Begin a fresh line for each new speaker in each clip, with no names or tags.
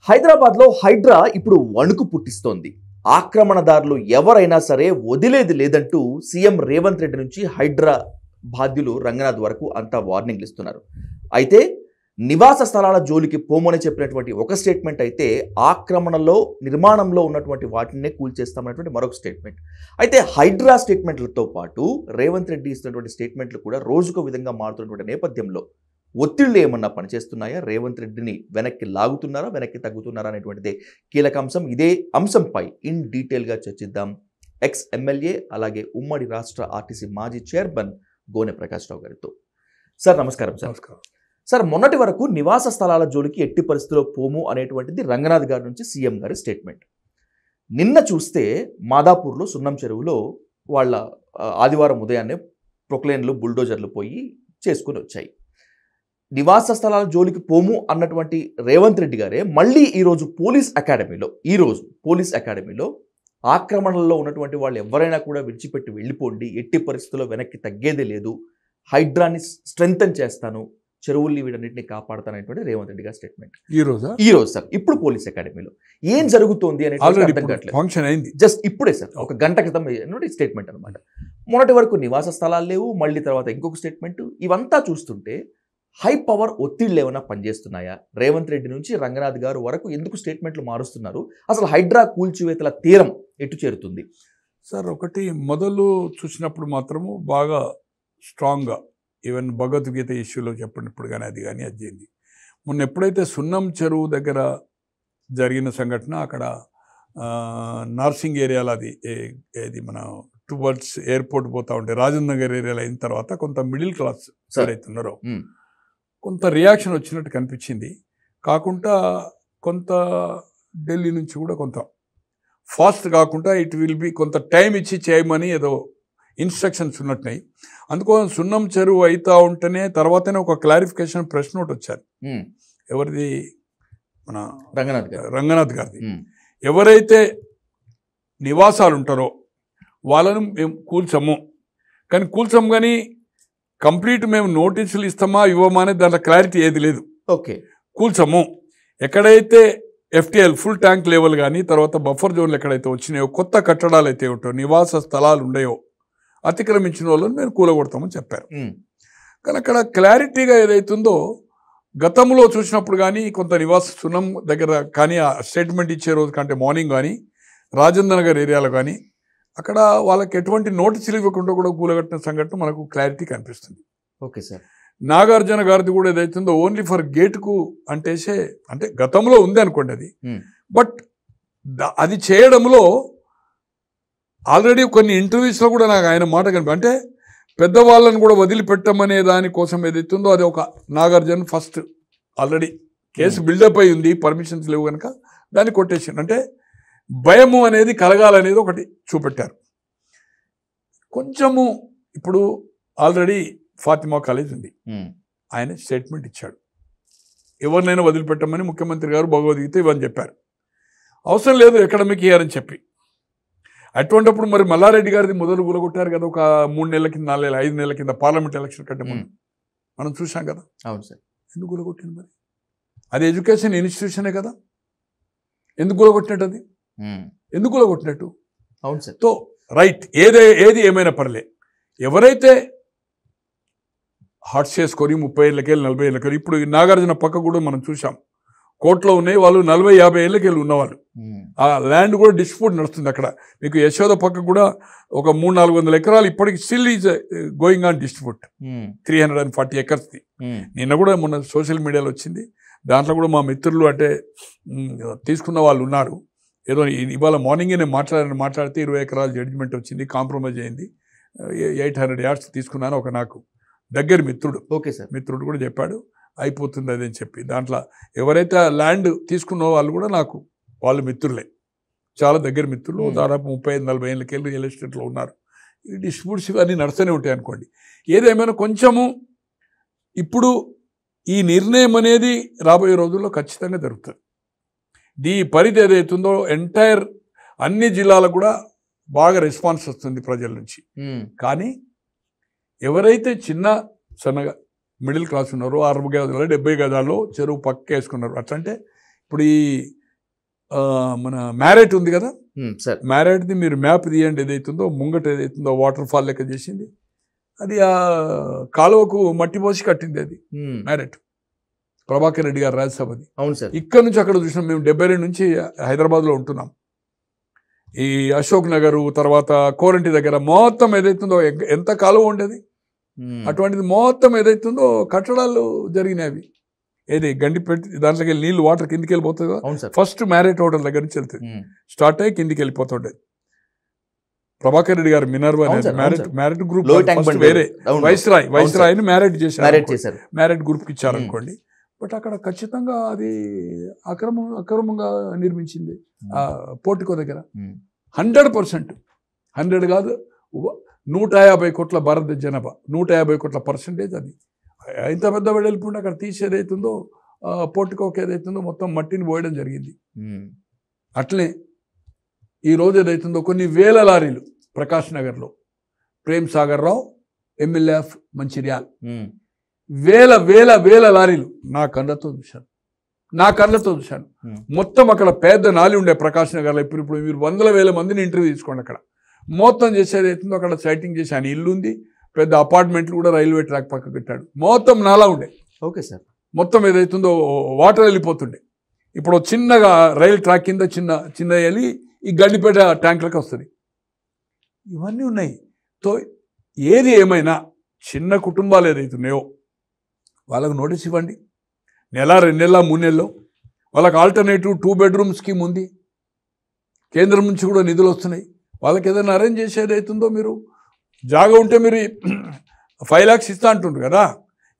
హైదరాబాద్లో హైడ్రా ఇప్పుడు వణుకు పుట్టిస్తోంది. ఆక్రమణదారులు ఎవరైనా సరే వదిలేది లేదంటూ సీఎం రేవంత్ రెడ్డి నుంచి హైడ్రా బాధ్యులు రంగనాథ్ వరకు అంతా వార్నింగ్లు ఇస్తున్నారు. అయితే నివాస స్థలాల జోలికి పోమని చెప్పినటువంటి ఒక స్టేట్మెంట్ అయితే ఆక్రమణలో నిర్మాణంలో ఉన్నటువంటి వాటినే కూల్చేస్తామన్నటువంటి మరొక స్టేట్మెంట్. అయితే హైడ్రా స్టేట్మెంట్లతో పాటు రేవంత్ రెడ్డి ఇస్తున్నటువంటి స్టేట్మెంట్లు కూడా రోజుకో విధంగా మారుతున్నటువంటి నేపథ్యంలో ఒత్తిళ్లు ఏమన్నా పనిచేస్తున్నాయా? రేవంత్ రెడ్డిని వెనక్కి లాగుతున్నారా, వెనక్కి తగ్గుతున్నారా అనేటువంటిదే కీలక అంశం. ఇదే అంశంపై ఇన్ డీటెయిల్గా చర్చిద్దాం ఎక్స్ ఎమ్మెల్యే అలాగే ఉమ్మడి రాష్ట్ర ఆర్టీసీ మాజీ చైర్మన్ గోనె ప్రకాష్ రావు గారితో. సార్ నమస్కారం. సార్ సార్ మొన్నటి వరకు నివాస స్థలాల జోలికి ఎట్టి పరిస్థితుల్లో పోము అనేటువంటిది రంగనాథ్ గారి నుంచి సీఎం గారి స్టేట్మెంట్. నిన్న చూస్తే మాదాపూర్లో సున్నం చెరువులో వాళ్ళ ఆదివారం ఉదయాన్నే ప్రొక్లైన్లు బుల్డోజర్లు పోయి చేసుకుని వచ్చాయి. నివాస స్థలాల జోలికి పోము అన్నటువంటి రేవంత్ రెడ్డి గారే మళ్ళీ ఈరోజు పోలీస్ అకాడమీలో ఆక్రమణలో ఉన్నటువంటి వాళ్ళు ఎవరైనా కూడా విడిచిపెట్టి వెళ్ళిపోండి, ఎట్టి పరిస్థితుల్లో వెనక్కి తగ్గేదే లేదు, హైడ్రాని స్ట్రెంగ్తన్ చేస్తాను, చెరువుల్ని వీటన్నింటినీ కాపాడుతాననేటువంటి రేవంత్ రెడ్డి గారి స్టేట్మెంట్ ఈ రోజు సార్ ఇప్పుడు పోలీస్ అకాడమీలో ఏం జరుగుతోంది అనేది జస్ట్ ఇప్పుడే సార్ ఒక గంట క్రితం స్టేట్మెంట్ అనమాట. మొన్నటి వరకు నివాస స్థలాలు లేవు, మళ్ళీ తర్వాత ఇంకొక స్టేట్మెంట్. ఇవంతా చూస్తుంటే హై పవర్ ఒత్తిళ్లు ఏమైనా పనిచేస్తున్నాయా? రేవంత్ రెడ్డి నుంచి రంగనాథ్ గారు వరకు ఎందుకు స్టేట్మెంట్లు మారుస్తున్నారు? అసలు హైడ్రా కూల్చివేతల తీరం ఎటు చేరుతుంది?
సార్ ఒకటి మొదలు చూసినప్పుడు మాత్రము బాగా స్ట్రాంగ్గా ఈవెన్ భగవద్గీత ఇష్యూలో చెప్పినప్పుడు కానీ అది అయింది. మొన్న ఎప్పుడైతే సున్నం చెరువు దగ్గర జరిగిన సంఘటన, అక్కడ నార్సింగ్ ఏరియాలో అది మన టువర్డ్స్ ఎయిర్పోర్ట్ పోతా ఉంటే రాజేంద్ర నగర్ ఏరియాలో అయిన తర్వాత కొంత మిడిల్ క్లాస్ ఎవరైతున్నారో కొంత రియాక్షన్ వచ్చినట్టు కనిపించింది. కాకుండా కొంత ఢిల్లీ నుంచి కూడా కొంత ఫాస్ట్ కాకుండా ఇట్ విల్ బి కొంత టైం ఇచ్చి చేయమని ఏదో ఇన్స్ట్రక్షన్స్ ఉన్నట్టున్నాయి. అందుకోసం సున్నం చెరువు అవుతా ఉంటేనే తర్వాతనే ఒక క్లారిఫికేషన్ ప్రెస్ నోట్ వచ్చారు. ఎవరిది? మన రంగనాథ్ గారిది. ఎవరైతే నివాసాలు ఉంటారో వాళ్ళను మేము కూల్చము, కానీ కంప్లీట్ మేము నోటీసులు ఇస్తామా ఇవ్వమా అనేది దాంట్లో క్లారిటీ ఏది లేదు.
ఓకే,
కూల్చము. ఎక్కడైతే ఎఫ్టీఎల్ ఫుల్ ట్యాంక్ లెవెల్ కానీ తర్వాత బఫర్ జోన్లు ఎక్కడైతే వచ్చినాయో, కొత్త కట్టడాలు అయితే ఉంటాయో, నివాస స్థలాలు ఉన్నాయో అతిక్రమించిన వాళ్ళని మేము కూలగొడతామని చెప్పారు. కానీ అక్కడ క్లారిటీగా ఏదైతుందో గతంలో చూసినప్పుడు కానీ కొంత నివాస సున్నం దగ్గర కానీ ఆ స్టేట్మెంట్ ఇచ్చే రోజు కంటే మార్నింగ్ కానీ రాజేంద్ర నగర్ ఏరియాలో కానీ అక్కడ వాళ్ళకి ఎటువంటి నోటీసులు ఇవ్వకుండా కూడా కూలగట్టిన సంఘటన మనకు క్లారిటీ కనిపిస్తుంది.
Okay sir.
నాగార్జున గారిది కూడా ఏదైతుందో ఓన్లీ ఫర్ గేట్కు అంటే గతంలో ఉంది అనుకోండి అది. బట్ అది చేయడంలో ఆల్రెడీ కొన్ని ఇంటర్వ్యూస్లో కూడా నాకు ఆయన మాట అంటే పెద్దవాళ్ళని కూడా వదిలిపెట్టమనే దానికోసం ఏదైతుందో అది ఒక Nagarjuna first already case build up అయి ఉంది, పర్మిషన్స్ లేవు కనుక దాన్ని కొట్టేసిండు. అంటే భయము అనేది కలగాలనేది ఒకటి చూపెట్టారు. కొంచెము ఇప్పుడు ఆల్రెడీ ఫాతిమా కాలేజ్ ఉంది, ఆయన స్టేట్మెంట్ ఇచ్చాడు, ఎవరినైనా వదిలిపెట్టమని ముఖ్యమంత్రి గారు భగవద్గీత ఇవని చెప్పారు. అవసరం లేదు ఎకడమిక్ ఇయర్ అని చెప్పి. అటువంటిప్పుడు మరి మల్లారెడ్డి గారిది మొదలు కూలగొట్టారు కదా ఒక 3 నెలల కింద, 4 నెలల 5 నెలల కింద పార్లమెంట్ ఎలక్షన్ కంటే ముందు మనం చూసాం కదా.
అవును సార్.
ఎందుకు కూలగొట్టింది? మరి అది ఎడ్యుకేషన్ ఇన్స్టిట్యూషనే కదా, ఎందుకు కూలగొట్టినట్టు? అది ఎందుకు కూలగొట్టినట్టు?
అవును సార్.
తో రైట్, ఏది ఏమైనా పర్లే, ఎవరైతే హార్ట్స్ చేసుకొని 30 ఏళ్ళకెళ్ళి 40 ఏళ్ళకెళ్ళి, ఇప్పుడు నాగార్జున పక్క కూడా మనం చూసాం కోర్టులో ఉన్నాయి, వాళ్ళు 40-50 ఏళ్ళకెళ్ళి ఉన్నవాళ్ళు. ఆ ల్యాండ్ కూడా డిస్ప్యూట్ నడుస్తుంది అక్కడ. మీకు యశోద పక్క కూడా ఒక 300-400 ఎకరాలు ఇప్పటికి still is going on dispute, 340 acresది. నిన్న కూడా మొన్న సోషల్ మీడియాలో వచ్చింది, దాంట్లో కూడా మా మిత్రులు అంటే తీసుకున్న వాళ్ళు ఉన్నారు. ఏదో ఇవాళ మార్నింగే నేను మాట్లాడితే 20 ఎకరాల జడ్జిమెంట్ వచ్చింది, కాంప్రమైజ్ అయింది, 800 yards తీసుకున్నాను. ఒక నాకు దగ్గర మిత్రుడు,
ఓకే సార్,
మిత్రుడు కూడా చెప్పాడు అయిపోతుంది అదని చెప్పి. దాంట్లో ఎవరైతే ల్యాండ్ తీసుకున్న వాళ్ళు కూడా నాకు వాళ్ళు మిత్రులే, చాలా దగ్గర మిత్రులు, దాదాపు 35-40 ఏళ్ళకెళ్ళి రియల్ ఎస్టేట్లో ఉన్నారు. ఈ డిస్ప్యూట్స్ ఇవన్నీ నడుస్తూనే ఉంటాయి అనుకోండి. ఏదేమైనా కొంచెము ఇప్పుడు ఈ నిర్ణయం అనేది రాబోయే రోజుల్లో ఖచ్చితంగా జరుగుతుంది. ఈ పరిధి ఏదైతుందో ఎంటైర్ అన్ని జిల్లాలకు కూడా బాగా రెస్పాన్స్ వస్తుంది ప్రజల నుంచి. కానీ ఎవరైతే చిన్న సన్నగా మిడిల్ క్లాస్ ఉన్నారో 60 గజాలు 70 గజాల్లో చెరువు పక్క వేసుకున్నారు, అట్లంటే ఇప్పుడు ఈ మన మ్యారెట్ ఉంది కదా,
సార్
మ్యారెట్ది మీరు మ్యాప్ తీయండి, ఏదైతుందో ముంగట ఏదైతుందో వాటర్ ఫాల్ లెక్క చేసింది, అది ఆ కాలువకు మట్టి పోసి కట్టింది అది మ్యారెట్. ప్రభాకర్ రెడ్డి గారు రాజ్యసభది.
అవును సార్.
ఇక్కడ నుంచి అక్కడ చూసినాం మేము. 72 నుంచి హైదరాబాద్లో ఉంటున్నాం. ఈ అశోక్ నగర్ తర్వాత కోరంటి దగ్గర మొత్తం ఏదైతుందో ఎంత కాలువ ఉండేది, అటువంటిది మొత్తం ఏదైతుందో కట్టడాలు జరిగినాయి. ఏది గండిపెట్టి దాంట్లోకి వెళ్ళి నీళ్ళు వాటర్ కిందికి వెళ్ళిపోతుంది కదా. ఫస్ట్ మ్యారేట్ హోటల్ దగ్గర నుంచి వెళ్తుంది, స్టార్ట్ అయ్యి కిందికి వెళ్ళిపోతుండేది. ప్రభాకర్ రెడ్డి గారు మినర్వా మ్యారెట్ గ్రూప్ వేరే వైస్రాయ్ని మ్యారేట్ చేశారు, మ్యారెట్ గ్రూప్కి ఇచ్చారనుకోండి. బట్ అక్కడ ఖచ్చితంగా అది అక్రమంగా నిర్మించింది ఆ పోర్టికో దగ్గర. 100%, 100 కాదు 150 కోట్ల భారత జనాభా, 150 కోట్ల పర్సెంటేజ్ అది. ఇంత పెద్ద వెడల్పుండి అక్కడ తీసేదైతుందో పోర్టికోకి ఏదైతుందో మొత్తం మట్టిని పోయడం జరిగింది. అట్లే ఈరోజు ఏదైతుందో కొన్ని వేల లారీలు ప్రకాష్ నగర్లో ప్రేమ్ సాగర్ రావు ఎమ్మెల్యే ఆఫ్ మంచిర్యాల్, వేల వేల వేల లారీలు నా కళ్ళతో చూశాను. మొత్తం అక్కడ పెద్ద నాలి ఉండే ప్రకాష్ నగర్లో. ఇప్పుడు మీరు 100,000 మందిని ఇంటర్వ్యూ తీసుకోండి. అక్కడ మొత్తం చేసేది అవుతుందో అక్కడ సైటింగ్ చేసి ఆయన ఇల్లు ఉంది, పెద్ద అపార్ట్మెంట్లు కూడా రైల్వే ట్రాక్ పక్క పెట్టాడు. మొత్తం నాలా ఉండే.
Okay sir.
మొత్తం ఏదైతుందో వాటర్ వెళ్ళిపోతుండే. ఇప్పుడు చిన్నగా రైలు ట్రాక్ కింద చిన్న వెళ్ళి ఈ గండిపేట ట్యాంకులకు వస్తుంది. ఇవన్నీ ఉన్నాయి. తో ఏది ఏమైనా చిన్న కుటుంబాలు ఏదైతున్నాయో వాళ్ళకు నోటీస్ ఇవ్వండి. నెల 2 నెలల 3 నెలల్లో వాళ్ళకి ఆల్టర్నేటివ్ 2 బెడ్రూమ్ స్కీమ్ ఉంది. కేంద్రం నుంచి కూడా నిధులు వస్తున్నాయి. వాళ్ళకి ఏదైనా అరేంజ్ చేసేది అవుతుందో, మీరు జాగా ఉంటే మీరు 5 lakhs ఇస్తా అంటుండ్రు కదా.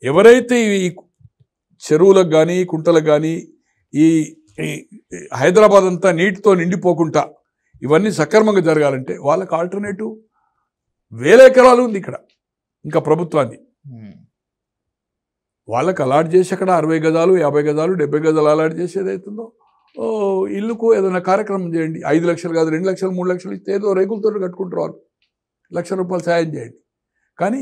ఎవరైతే ఈ చెరువులకు కానీ కుంటలకు కానీ ఈ హైదరాబాద్ అంతా నీటితో నిండిపోకుండా ఇవన్నీ సక్రమంగా జరగాలంటే వాళ్ళకి ఆల్టర్నేటివ్ 1000 ఎకరాలు ఉంది ఇక్కడ ఇంకా ప్రభుత్వాన్ని. వాళ్ళకి అలాట్ చేసి అక్కడ 60 గజాలు 50 గజాలు 70 గజాలు అలాట్ చేసేది అవుతుందో ఇల్లుకు ఏదైనా కార్యక్రమం చేయండి. 5 లక్షలు కాదు 2 లక్షలు 3 లక్షలు ఇస్తే ఏదో రేకులతో కట్టుకుంటారు వాళ్ళు. ₹1,00,000 సాయం చేయండి. కానీ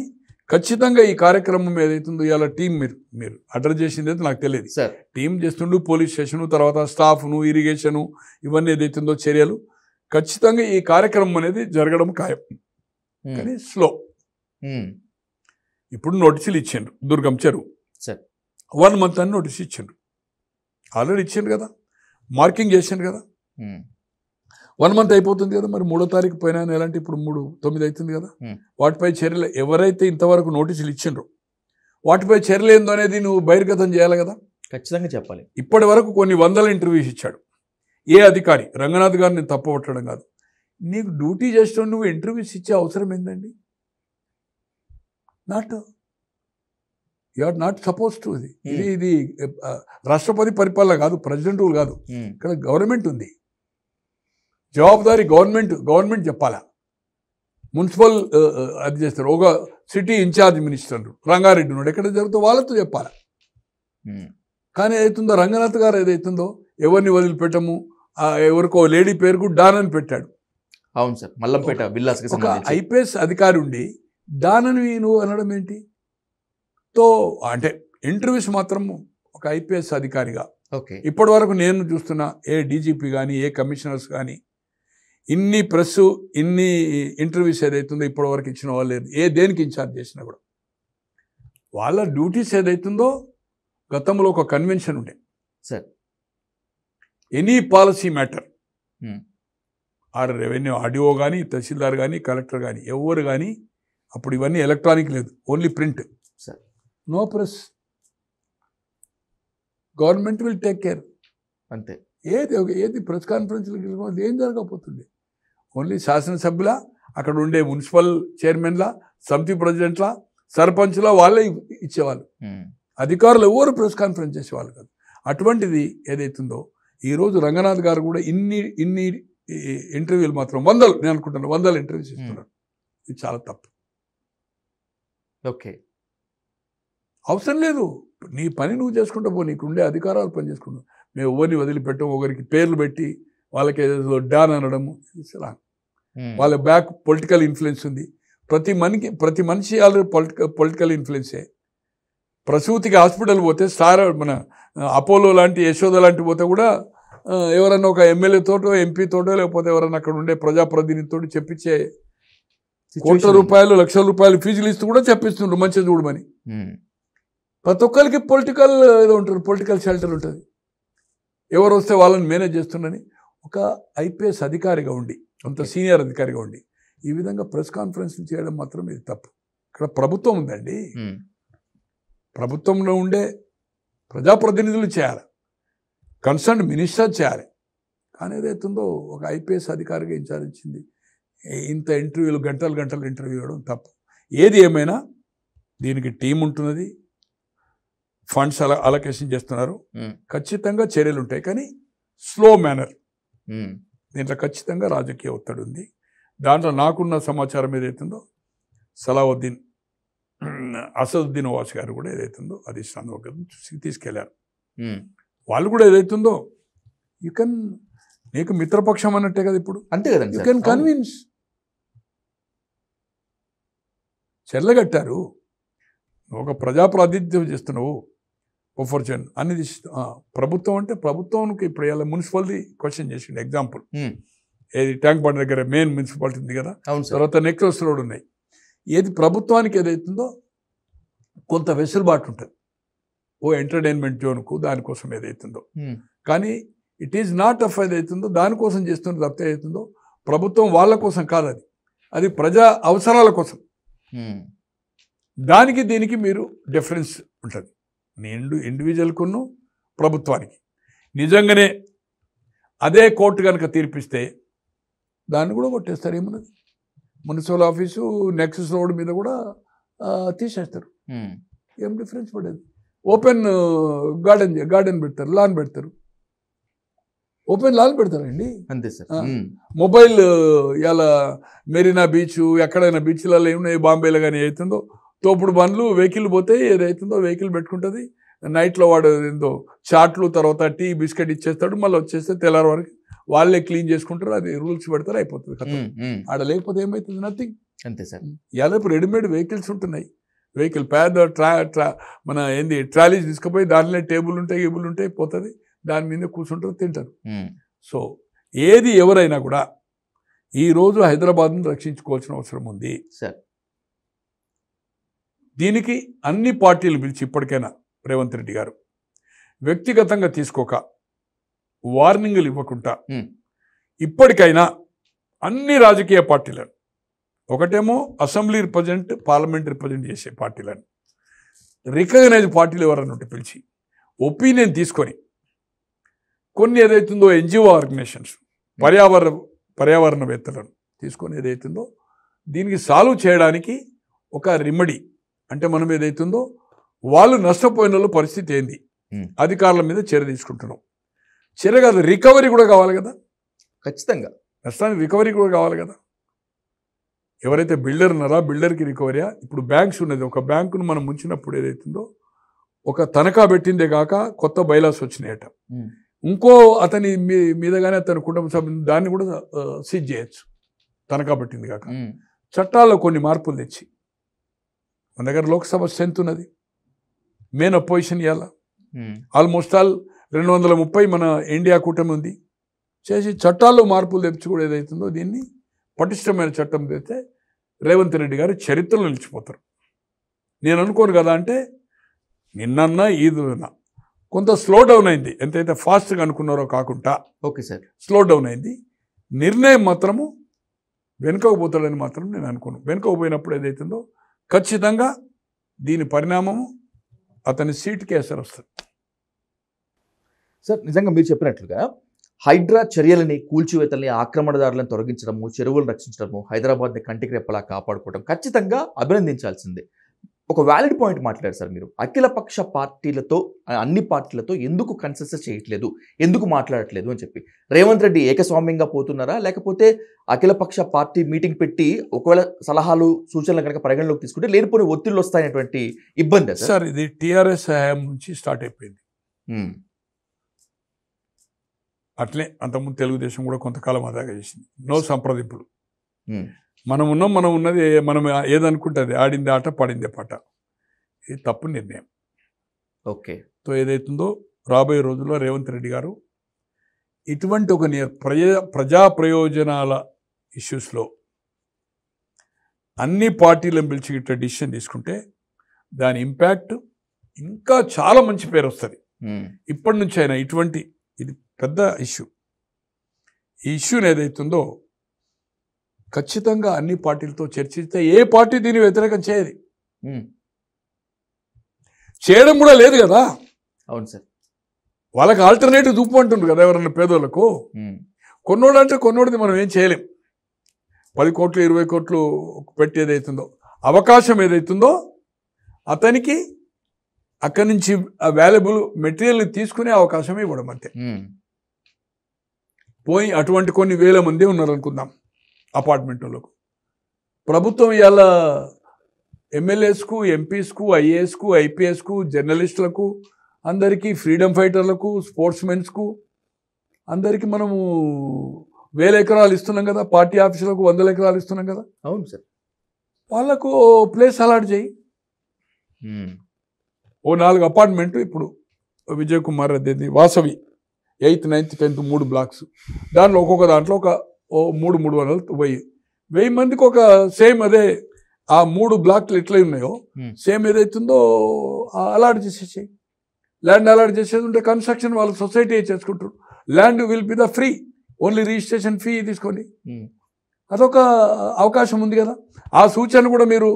ఖచ్చితంగా ఈ కార్యక్రమం ఏదైతుందో ఇవాళ టీం మీరు అడ్రస్ చేసింది అయితే నాకు తెలియదు
సార్.
టీం చేస్తుండు, పోలీస్ స్టేషను, తర్వాత స్టాఫ్ను, ఇరిగేషను, ఇవన్నీ ఏదైతుందో చర్యలు ఖచ్చితంగా ఈ కార్యక్రమం అనేది జరగడం ఖాయం. కానీ స్లో. ఇప్పుడు నోటీసులు ఇచ్చిండ్రు దుర్గం చెరువు
సార్
1 month అని నోటీస్ ఇచ్చిండ్రు. ఆల్రెడీ ఇచ్చిండ్రు కదా, మార్కింగ్ చేసిండ్రు కదా. 1 month అయిపోతుంది కదా. మరి 3వ తారీఖు పోయినా ఎలాంటి ఇప్పుడు 9 అవుతుంది కదా. వాటిపై చర్యలు ఎవరైతే ఇంతవరకు నోటీసులు ఇచ్చిండ్రో వాటిపై చర్యలు ఏందో అనేది నువ్వు బహిర్గతం చేయాలి కదా.
ఖచ్చితంగా చెప్పాలి.
ఇప్పటి వరకు కొన్ని 100 ఇంటర్వ్యూస్ ఇచ్చాడు ఏ అధికారి. రంగనాథ్ గారు నేను తప్పబట్టడం కాదు, నీకు డ్యూటీ చేసిన నువ్వు ఇంటర్వ్యూస్ ఇచ్చే అవసరం ఏందండి? You are not suppose to. ఇది రాష్ట్రపతి పరిపాలన కాదు, ప్రెసిడెంట్ రూల్ కాదు. ఇక్కడ గవర్నమెంట్ ఉంది, జవాబుదారీ గవర్నమెంట్ చెప్పాలా. మున్సిపల్ అది చేస్తారు. ఒక సిటీ ఇన్ఛార్జ్ మినిస్టర్ రంగారెడ్డి ఉన్నాడు, ఎక్కడ జరుగుతుందో వాళ్ళతో చెప్పాలా. కానీ ఏదైతుందో రంగనాథ్ గారు ఏదైతుందో ఎవరిని వదిలిపెట్టము, ఎవరికో లేడీ పేరుకు డాన్ అని పెట్టాడు.
అవును సార్. మల్లంపేట విల్లాస్
ఒక ఐపీఎస్ అధికారి ఉండి డాన్ అని నువ్వు అనడం ఏంటి? తో అంటే ఇంటర్వ్యూస్ మాత్రం ఒక ఐపీఎస్ అధికారిగా ఇప్పటి వరకు నేను చూస్తున్నా ఏ డీజీపీ కానీ ఏ కమిషనర్స్ కానీ ఇన్ని ప్రెస్ ఇన్ని ఇంటర్వ్యూస్ ఏదైతుందో ఇప్పటి వరకు ఇచ్చిన వాళ్ళు లేదు. దేనికి ఇన్ఛార్జ్ చేసినా కూడా వాళ్ళ డ్యూటీస్ ఏదైతుందో గతంలో ఒక కన్వెన్షన్ ఉండే
sir.
Any policy matter or revenue RDO కానీ తహసీల్దార్ కానీ కలెక్టర్ కానీ ఎవరు కానీ అప్పుడు ఇవన్నీ ఎలక్ట్రానిక్ లేదు, only print. No press, government will take care
అంతే.
ఏది ప్రెస్ కాన్ఫరెన్స్లు ఏం జరగకపోతుంది. ఓన్లీ శాసనసభ్యుల, అక్కడ ఉండే మున్సిపల్ చైర్మన్ల, సమితి ప్రెసిడెంట్ల, సర్పంచ్ల వాళ్ళే ఇచ్చేవాళ్ళు. అధికారులు ఎవరు ప్రెస్ కాన్ఫరెన్స్ చేసేవాళ్ళు కాదు. అటువంటిది ఏదైతుందో ఈరోజు రంగనాథ్ గారు కూడా ఇన్ని ఇంటర్వ్యూలు మాత్రం నేను అనుకుంటాను 100 ఇంటర్వ్యూస్ ఇస్తున్నారు. ఇది చాలా తప్పు.
ఓకే,
అవసరం లేదు. నీ పని నువ్వు చేసుకుంటా పో, నీకు ఉండే అధికారాలు పని చేసుకుంటావు. మేము ఎవరిని వదిలిపెట్టాం, ఒకరికి పేర్లు పెట్టి వాళ్ళకి ఏదో డాన్ అనడము వాళ్ళ బ్యాక్ పొలిటికల్ ఇన్ఫ్లుయెన్స్ ఉంది. ప్రతి మనిషి ఆల్రెడీ పొలిటికల్ ఇన్ఫ్లుయెన్సే. ప్రసూతికి హాస్పిటల్ పోతే మన అపోలో లాంటి యశోద లాంటి పోతే కూడా ఎవరన్నా ఒక ఎమ్మెల్యేతోటో ఎంపీతోటో లేకపోతే ఎవరన్నా అక్కడ ఉండే ప్రజాప్రతినిధితో చెప్పించే కోట్ల రూపాయలు లక్షల రూపాయలు ఫీజులు ఇస్తూ కూడా చెప్పిస్తుండ్రు మంచిగా చూడమని. ప్రతి ఒక్కరికి పొలిటికల్ ఏదో ఉంటుంది, పొలిటికల్ షెల్టర్ ఉంటుంది. ఎవరు వస్తే వాళ్ళని మేనేజ్ చేస్తుండని ఒక ఐపీఎస్ అధికారిగా ఉండి, అంత సీనియర్ అధికారిగా ఉండి ఈ విధంగా ప్రెస్ కాన్ఫరెన్స్ చేయడం మాత్రం ఇది తప్పు. ఇక్కడ ప్రభుత్వం ఉందండి, ప్రభుత్వంలో ఉండే ప్రజాప్రతినిధులు చేయాలి, కన్సర్న్ మినిస్టర్ చేయాలి. కానీ ఏదైతుందో ఒక ఐపీఎస్ అధికారిగా ఇచ్చింది ఇంత ఇంటర్వ్యూలు గంటలు గంటలు ఇంటర్వ్యూ ఇవ్వడం తప్పు. ఏది ఏమైనా దీనికి టీం ఉంటున్నది, ఫండ్స్ అలొకేషన్ చేస్తున్నారు, ఖచ్చితంగా చర్యలు ఉంటాయి. కానీ స్లో మేనర్, దీంట్లో ఖచ్చితంగా రాజకీయ ఒత్తిడి ఉంది. దాంట్లో నాకున్న సమాచారం ఏదైతుందో సలావుద్దీన్ అసదుద్దీన్ ఓవాస్ గారు కూడా ఏదైతుందో అధిష్టానం ఒక చూసి తీసుకెళ్లారు. వాళ్ళు కూడా ఏదైతుందో నీకు మిత్రపక్షం అన్నట్టే కదా ఇప్పుడు,
అంతే కదండి.
You can convince. చెర్లగట్టారు, ఒక ప్రజాప్రాతినిధ్యం చేస్తున్నావు, పొఫర్చన్ అన్ని ప్రభుత్వం అంటే ప్రభుత్వానికి ఇప్పుడు ఇలా మున్సిపాలిటీ క్వశ్చన్ చేసిండు. ఎగ్జాంపుల్ ఏది ట్యాంక్ బండ్ దగ్గర మెయిన్ మున్సిపాలిటీ ఉంది కదా, తర్వాత నెక్లెస్ రోడ్ ఉన్నాయి. ఏది ప్రభుత్వానికి ఏదైతుందో కొంత వెసులుబాటు ఉంటుంది ఓ ఎంటర్టైన్మెంట్ జోన్కు, దానికోసం ఏదైతుందో. కానీ ఇట్ ఈజ్ నాట్ అఫ్ ఏదైతుందో దానికోసం చేస్తున్నది తప్పితే ఏదైతుందో ప్రభుత్వం వాళ్ళ కోసం కాదు, అది ప్రజా అవసరాల కోసం. దానికి దీనికి మీరు డిఫరెన్స్ ఉంటుంది, ఇండివిజువల్కును ప్రభుత్వానికి. నిజంగానే అదే కోర్టు కనుక తీర్పిస్తే దాన్ని కూడా కొట్టేస్తారు. ఏమున్నది, మున్సిపల్ ఆఫీసు నెక్సెస్ రోడ్ మీద కూడా తీసేస్తారు. ఏం డిఫరెన్స్ పడేది? ఓపెన్ గార్డెన్ పెడతారు, లాన్ పెడతారు, ఓపెన్ లాన్ పెడతారండి, అంతే సార్. మొబైల్ ఇలా మెరీనా బీచ్ ఎక్కడైనా బీచ్లలో ఏమున్నాయి, బాంబేలో కానీ అవుతుందో తోపుడు బండ్లు వెహికల్ పోతే ఏదైతుందో వెహికల్ పెట్టుకుంటుంది. నైట్లో వాడు ఏందో చాట్లు తర్వాత టీ బిస్కెట్ ఇచ్చేస్తాడు, మళ్ళీ వచ్చేస్తే తెల్లారి వరకు వాళ్ళే క్లీన్ చేసుకుంటారు, అది రూల్స్ పెడతారు, అయిపోతుంది కదా. ఆడ లేకపోతే ఏమవుతుంది? నథింగ్, అంతే సార్. ఇలా ఇప్పుడు రెడీమేడ్ వెహికల్స్ ఉంటున్నాయి, వెహికల్ పెద్ద మన ఏంది ట్రాలీస్ తీసుకుపోయి దానిలో టేబుల్ ఉంటాయి, గేబుల్ ఉంటాయి, పోతుంది, దాని మీద కూర్చుంటారు, తింటారు. సో ఏది ఎవరైనా కూడా ఈరోజు హైదరాబాద్ను రక్షించుకోవాల్సిన అవసరం ఉంది సార్. దీనికి అన్ని పార్టీలు పిలిచి ఇప్పటికైనా రేవంత్ రెడ్డి గారు వ్యక్తిగతంగా తీసుకోక, వార్నింగ్లు ఇవ్వకుండా ఇప్పటికైనా అన్ని రాజకీయ పార్టీలను, ఒకటేమో అసెంబ్లీ రిప్రజెంట్ పార్లమెంట్ రిప్రజెంట్ చేసే పార్టీలను, రికగ్నైజ్ పార్టీలు ఎవరన్నా ఉంటే పిలిచి ఒపీనియన్ తీసుకొని, కొన్ని ఏదైతుందో ఎన్జిఓ ఆర్గనైజేషన్స్ పర్యావరణవేత్తలను తీసుకొని ఏదైతుందో దీనికి సాల్వ్ చేయడానికి ఒక రెమెడీ, అంటే మనం ఏదైతుందో వాళ్ళు నష్టపోయిన పరిస్థితి ఏంది, అధికారుల మీద చర్య తీసుకుంటున్నాం. చర్య కాదు, రికవరీ కూడా కావాలి కదా, ఖచ్చితంగా నష్టానికి రికవరీ కూడా కావాలి కదా. ఎవరైతే బిల్డర్ ఉన్నారో బిల్డర్కి రికవరీయా? ఇప్పుడు బ్యాంక్స్ ఉన్నది, ఒక బ్యాంకును మనం ముంచినప్పుడు ఏదైతుందో ఒక తనఖా పెట్టిందే కాక కొత్త బైలాస్ వచ్చినాయట, ఇంకో అతని మీదగానే అతని కుటుంబ సభ్యులు దాన్ని కూడా సీజ్ చేయొచ్చు, తనఖా పెట్టింది కాక. చట్టాల్లో కొన్ని మార్పులు తెచ్చి, మన దగ్గర లోక్సభ స్ట్రెంత్ ఉన్నది, మెయిన్ అపోజిషన్ ఇవ్వాల, ఆల్మోస్ట్ ఆల్ 230 మన ఇండియా కూటమి ఉంది, చేసి చట్టాల్లో మార్పులు తెచ్చి కూడా ఏదైతుందో దీన్ని పటిష్టమైన చట్టం తెస్తే రేవంత్ రెడ్డి గారు చరిత్రలో నిలిచిపోతారు. నేను అనుకోను కదా, అంటే నిన్న ఈదున కొంత స్లో డౌన్ అయింది, ఎంతైతే ఫాస్ట్గా అనుకున్నారో కాకుండా ఓకే సార్ స్లో డౌన్ అయింది. నిర్ణయం మాత్రము వెనుకపోతాడని మాత్రం నేను అనుకోను. వెనుకపోయినప్పుడు ఏదైతుందో ఖచ్చితంగా దీని పరిణామము అతని సీటుకి ఎసరు వస్తుంది
సార్. నిజంగా మీరు చెప్పినట్లుగా హైడ్రా చర్యలని, కూల్చివేతల్ని, ఆక్రమణదారులను తొలగించడము, చెరువులను రక్షించడము, హైదరాబాద్ని కంటికి రెప్పలా కాపాడుకోవడం ఖచ్చితంగా అభినందించాల్సిందే. ఒక వ్యాలిడ్ పాయింట్ మాట్లాడారు సార్ మీరు. అఖిలపక్ష పార్టీలతో, అన్ని పార్టీలతో ఎందుకు కన్సెసస్ చేయట్లేదు, ఎందుకు మాట్లాడట్లేదు అని చెప్పి. రేవంత్ రెడ్డి ఏకస్వామ్యంగా పోతున్నారా, లేకపోతే అఖిలపక్ష పార్టీ మీటింగ్ పెట్టి ఒకవేళ సలహాలు సూచనలు కనుక పరిగణలోకి తీసుకుంటే లేనిపోయిన ఒత్తిళ్ళు వస్తాయనేటువంటి ఇబ్బంది
సార్? ఇది టీఆర్ఎస్ హయాం నుంచి స్టార్ట్ అయిపోయింది. అట్లే అంతకుముందు తెలుగుదేశం కూడా కొంతకాలం అదాగా చేసింది. నో సంప్రదింపులు, మనం ఉన్నది మనం ఏదనుకుంటే అది, ఆడింది ఆట పడిందే పాట. ఇది తప్పు నిర్ణయం.
ఓకే.
తో ఏదైతుందో రాబోయే రోజుల్లో రేవంత్ రెడ్డి గారు ఇటువంటి ఒక ప్రజా ప్రయోజనాల ఇష్యూస్లో అన్ని పార్టీలను పిలిచి ఇట్లా డిసిషన్ తీసుకుంటే దాని ఇంపాక్ట్ ఇంకా చాలా మంచి పేరు వస్తుంది. ఇప్పటి నుంచి అయినా ఇటువంటి ఇది పెద్ద ఇష్యూ. ఈ ఇష్యూని ఏదైతుందో ఖచ్చితంగా అన్ని పార్టీలతో చర్చిస్తే ఏ పార్టీ దీన్ని వ్యతిరేకం చేయదు. చేయడం కూడా లేదు కదా.
అవును సార్.
వాళ్ళకి ఆల్టర్నేటివ్ చూపు అంటుండ్రు కదా ఎవరన్నా పేదోళ్ళకు. కొన్నోడు అంటే కొన్నోడిది మనం ఏం చేయలేం. 10 కోట్లు 20 కోట్లు పెట్టి ఏదైతుందో అవకాశం ఏదైతుందో అతనికి అక్కడి నుంచి వాల్యుబుల్ మెటీరియల్ని తీసుకునే అవకాశం ఇవ్వడం అంతే. పోయి అటువంటి కొన్ని వేల మంది ఉన్నారు అనుకుందాం అపార్ట్మెంట్లకు. ప్రభుత్వం ఇవాళ ఎమ్మెల్యేస్కు, ఎంపీస్కు, ఐఏఎస్కు, ఐపీఎస్కు, జర్నలిస్టులకు, అందరికీ, ఫ్రీడమ్ ఫైటర్లకు, స్పోర్ట్స్ మెన్స్కు అందరికీ మనము 1000 ఎకరాలు ఇస్తున్నాం కదా. పార్టీ ఆఫీసులకు 100 ఎకరాలు ఇస్తున్నాం కదా.
అవును సార్.
వాళ్ళకు ప్లేస్ అలాట్ చేయి. ఓ 4 అపార్ట్మెంట్ ఇప్పుడు Vijay Kumar Reddy Vasavi 8th 9th 10th 3 blocks. దాంట్లో ఒక్కొక్క దాంట్లో ఒక 300 1000 మందికి ఒక సేమ్ అదే ఆ 3 బ్లాక్లు ఎట్లా ఉన్నాయో సేమ్ ఏదైతుందో అలాట్ చేసేసి ల్యాండ్ అలాట్ చేసేది ఉంటే కన్స్ట్రక్షన్ వాళ్ళు సొసైటీ చేసుకుంటారు. Land will be the free, only registration fee తీసుకోండి. అదొక అవకాశం ఉంది కదా. ఆ సూచన కూడా మీరు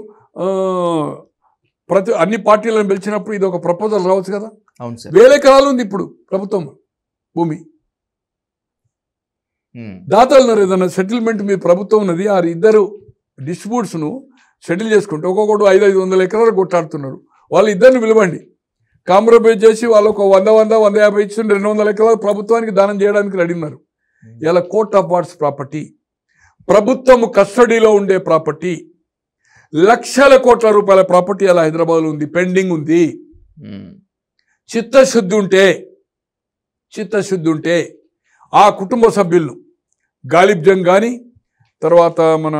అన్ని పార్టీలను పిలిచినప్పుడు ఇది ఒక ప్రపోజల్ రావచ్చు కదా.
అవును సార్.
1000 ఎకరాలు ఉంది ఇప్పుడు ప్రభుత్వం భూమి. దాతలు ఉన్నారు. ఏదన్నా సెటిల్మెంట్ మీ ప్రభుత్వం ఉన్నది, ఆ ఇద్దరు డిస్ట్రిబ్యూట్స్ను సెటిల్ చేసుకుంటే ఒక్కొక్కడు 500 ఎకరాలు కొట్టాడుతున్నారు. వాళ్ళు ఇద్దరిని పిలవండి, కాంప్రమైజ్ చేసి వాళ్ళకు 100-150 ఇచ్చి 200 ఎకరాలు ప్రభుత్వానికి దానం చేయడానికి రెడీ ఉన్నారు. ఇలా కోర్ట్ ఆఫ్ వార్డ్స్ ప్రాపర్టీ, ప్రభుత్వం కస్టడీలో ఉండే ప్రాపర్టీ, లక్షల కోట్ల రూపాయల ప్రాపర్టీ అలా హైదరాబాద్లో ఉంది, పెండింగ్ ఉంది. చిత్తశుద్ధి ఉంటే ఆ కుటుంబ సభ్యులను గాలిబ్ జంగ్ కానీ తర్వాత మన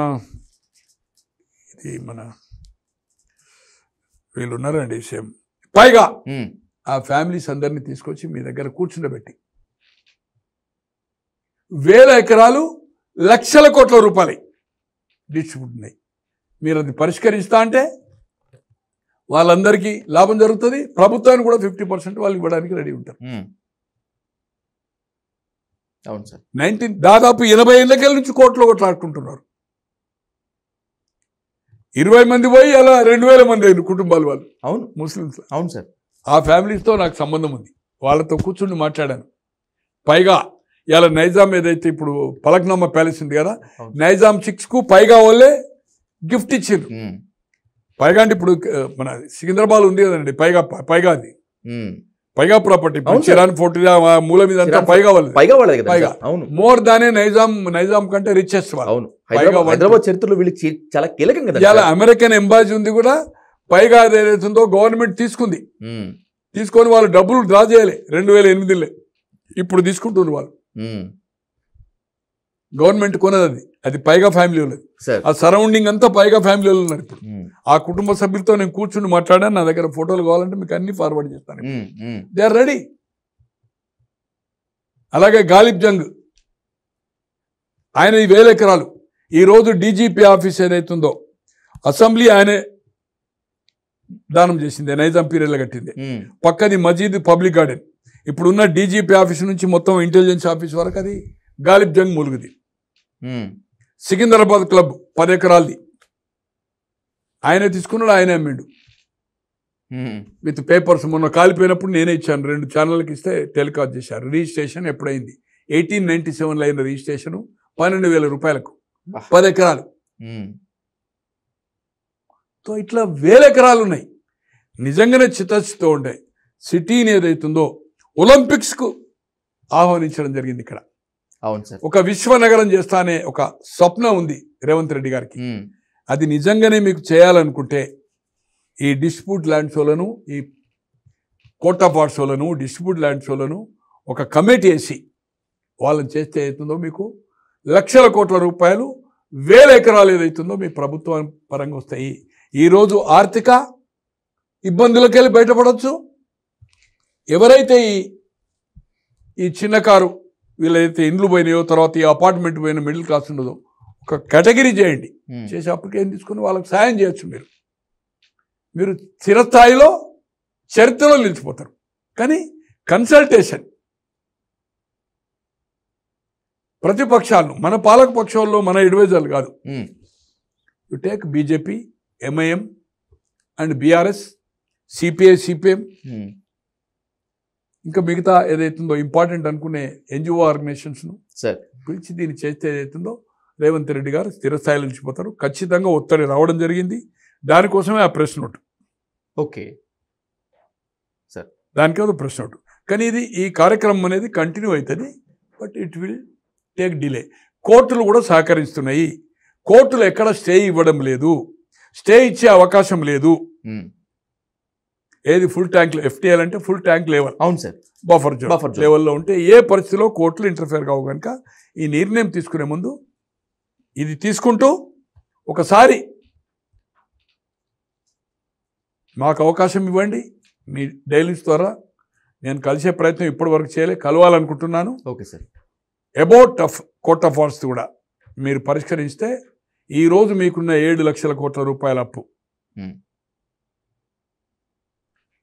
వీళ్ళు ఉన్నారండి సేమ్ పైగా ఆ ఫ్యామిలీస్ అందరినీ తీసుకొచ్చి మీ దగ్గర కూర్చుండబెట్టి 1000 ఎకరాలు లక్షల కోట్ల రూపాయలు డిస్ట్రిబ్యూట్ ఉన్నాయి. మీరు అది పరిష్కరిస్తా అంటే వాళ్ళందరికీ లాభం జరుగుతుంది. ప్రభుత్వానికి కూడా 50% వాళ్ళు ఇవ్వడానికి రెడీ ఉంటారు.
అవును సార్.
దాదాపు 80 ఏళ్ళ నుంచి కోట్లు కొట్లాడుకుంటున్నారు. 20 మంది పోయి అలా 2000 మంది అయిన కుటుంబాలు వాళ్ళు.
అవును,
ముస్లిమ్స్.
అవును సార్.
ఆ ఫ్యామిలీస్తో నాకు సంబంధం ఉంది, వాళ్ళతో కూర్చుని మాట్లాడాను. పైగా ఇలా నైజాం ఏదైతే ఇప్పుడు పలక్నామా ప్యాలెస్ ఉంది కదా, నైజాం 6కు పైగా వాళ్ళే గిఫ్ట్ ఇచ్చిండ్రు. పైగా అంటే ఇప్పుడు మన సికింద్రాబాద్ ఉంది కదండి, పైగా అది పైగా ప్రాపర్టీ చిరాన్ ఫోర్ట్ మూల మీద అంతా పైగా వాళ్ళు మోర్ దానే నైజాం కంటే రిచెస్ట్ వాళ్ళు.
హైదరాబాద్ చరిత్రలో వీళ్ళకి చాలా కీలకం కదా.
ఇలా అమెరికన్ ఎంబాసీ ఉంది కూడా పైగా ఏదైతుందో గవర్నమెంట్ తీసుకొని వాళ్ళు డబ్బులు డ్రా చేయాలి 2008లో. ఇప్పుడు తీసుకుంటున్నారు వాళ్ళు. గవర్నమెంట్ కొనది అది పైగా ఫ్యామిలీ వాళ్ళది. ఆ సరౌండింగ్ అంతా పైగా ఫ్యామిలీ వాళ్ళు ఉన్నారు. ఇప్పుడు ఆ కుటుంబ సభ్యులతో నేను కూర్చుని మాట్లాడాను. నా దగ్గర ఫోటోలు కావాలంటే మీకు అన్ని ఫార్వర్డ్ చేస్తాను. They are ready. అలాగే గాలిబ్ జంగ్ ఆయన 1000 ఎకరాలు ఈరోజు డీజీపీ ఆఫీస్ ఏదైతుందో అసెంబ్లీ ఆయనే దానం చేసింది, నైజాం పీరియడ్లో కట్టింది. పక్కది మజీద్ పబ్లిక్ గార్డెన్. ఇప్పుడున్న డీజీపీ ఆఫీస్ నుంచి మొత్తం ఇంటెలిజెన్స్ ఆఫీస్ వరకు అది గాలిబ్ జంగ్ ములుగుది. సికింద్రాబాద్ క్లబ్ 10 ఎకరాలది ఆయనే తీసుకున్నాడు, ఆయనే అమ్మిండు విత్ పేపర్స్. మొన్న కాలిపోయినప్పుడు నేనే ఇచ్చాను, 2 ఛానళ్ళకి ఇస్తే టెలికాస్ట్ చేశారు. రిజిస్ట్రేషన్ ఎప్పుడైంది 1897లో అయిన రిజిస్ట్రేషను 12,000 రూపాయలకు 10 ఎకరాలు. సో ఇట్లా 1000 ఎకరాలు ఉన్నాయి. నిజంగానే చిత్తశుద్ధితో ఉండే సిటీని ఏదైతుందో ఒలింపిక్స్కు ఆహ్వానించడం జరిగింది ఇక్కడ.
అవును సార్.
ఒక విశ్వనగరం చేస్తానే ఒక స్వప్నం ఉంది రేవంత్ రెడ్డి గారికి. అది నిజంగానే మీకు చేయాలనుకుంటే ఈ డిస్ప్యూట్ ల్యాండ్ షోలను, ఈ కోర్ట్ ఆఫ్ వార్డ్ షోలను, డిస్ప్యూట్ ల్యాండ్ షోలను ఒక కమిటీ వేసి వాళ్ళని చేస్తే అవుతుందో మీకు లక్షల కోట్ల రూపాయలు 1000 ఎకరాలు ఏదైతుందో మీ ప్రభుత్వం పరంగా వస్తాయి. ఈరోజు ఆర్థిక ఇబ్బందులకి వెళ్ళి బయటపడవచ్చు, ఎవరైతే ఈ చిన్న కారు వీళ్ళైతే ఇండ్లు పోయినాయో తర్వాత ఈ అపార్ట్మెంట్ పోయిన మిడిల్ క్లాస్ ఉండదో ఒక కేటగిరీ చేయండి, చేసి అప్లికేషన్ తీసుకుని వాళ్ళకి సాయం చేయొచ్చు. మీరు చిరస్థాయిలో చరిత్రలో నిలిచిపోతారు. కానీ కన్సల్టేషన్ ప్రతిపక్షాలను, మన పాలక పక్షంలో మన అడ్వైజర్లు కాదు, you take BJP, MIM and BRS, CPI, CPM, ఇంకా మిగతా ఏదైతుందో ఇంపార్టెంట్ అనుకునే ఎన్జిఓ ఆర్గనైజేషన్స్ను పిలిచి దీన్ని చేస్తే ఏదైతుందో రేవంత్ రెడ్డి గారు స్థిరస్థాయిలో నిలిచిపోతారు. ఖచ్చితంగా ఒత్తిడి రావడం జరిగింది. దానికోసమే ఆ ప్రెస్ నోట్.
ఓకే సార్,
దానికే ఒక ప్రెస్ నోట్. కానీ ఈ కార్యక్రమం అనేది కంటిన్యూ అవుతుంది. But it will take delay. కోర్టులు కూడా సహకరిస్తున్నాయి. కోర్టులు ఎక్కడ స్టే ఇవ్వడం లేదు, స్టే ఇచ్చే అవకాశం లేదు. ఏది ఫుల్ ట్యాంక్ ఎఫ్టీఎల్ అంటే ఫుల్ ట్యాంక్ లెవెల్,
అవును సార్,
బఫర్ జోన్ లెవెల్లో ఉంటే ఏ పరిస్థితిలో కోర్టులు ఇంటర్ఫేర్ కావు. కనుక ఈ నిర్ణయం తీసుకునే ముందు ఇది తీసుకుంటూ ఒకసారి మాకు అవకాశం ఇవ్వండి. మీ డైలీస్ ద్వారా నేను కలిసే ప్రయత్నం ఇప్పటి వరకు చేయలే, కలవాలనుకుంటున్నాను.
Okay sir.
About court of wards కూడా మీరు పరిష్కరిస్తే ఈరోజు మీకున్న 7 లక్షల కోట్ల రూపాయల అప్పు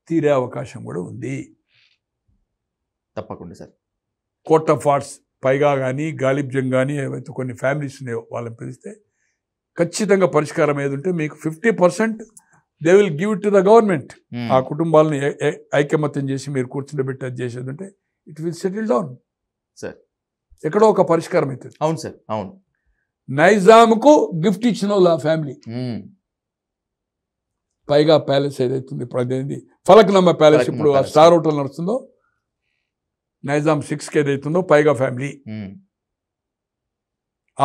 తీరే అవకాశం కూడా ఉంది.
తప్పకుండా సార్.
కోర్ట్ ఆఫ్ వార్డ్స్ పైగా కానీ గాలిబ్ జంగ్ కానీ ఏవైతే కొన్ని ఫ్యామిలీస్ ఉన్నాయో వాళ్ళని పిలిస్తే ఖచ్చితంగా పరిష్కారం ఏది ఉంటే మీకు 50% they will give it to the government. ఆ కుటుంబాలను ఐకమత్యం చేసి మీరు కూర్చుండబెట్టి అది చేసేది ఉంటే it will settle down
sir.
ఎక్కడో ఒక పరిష్కారం అవుతుంది.
అవును సార్, అవును.
నైజాంకు గిఫ్ట్ ఇచ్చిన వాళ్ళు ఆ ఫ్యామిలీ, పైగా ప్యాలెస్ ఏదైతుంది ఇప్పుడు అదేంది ఫలక్నమా ప్యాలెస్, ఇప్పుడు ఆ స్టార్ హోటల్ నడుస్తుందో నైజాం 6కి ఏదైతుందో పైగా ఫ్యామిలీ,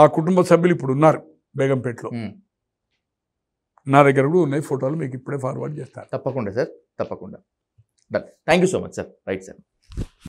ఆ కుటుంబ సభ్యులు ఇప్పుడు ఉన్నారు బేగంపేటలో. నా దగ్గర కూడా ఉన్నాయి ఫోటోలు, మీకు ఇప్పుడే ఫార్వర్డ్ చేస్తాను.
తప్పకుండా సార్, తప్పకుండా. Done. Thank you so much sir. Right sir.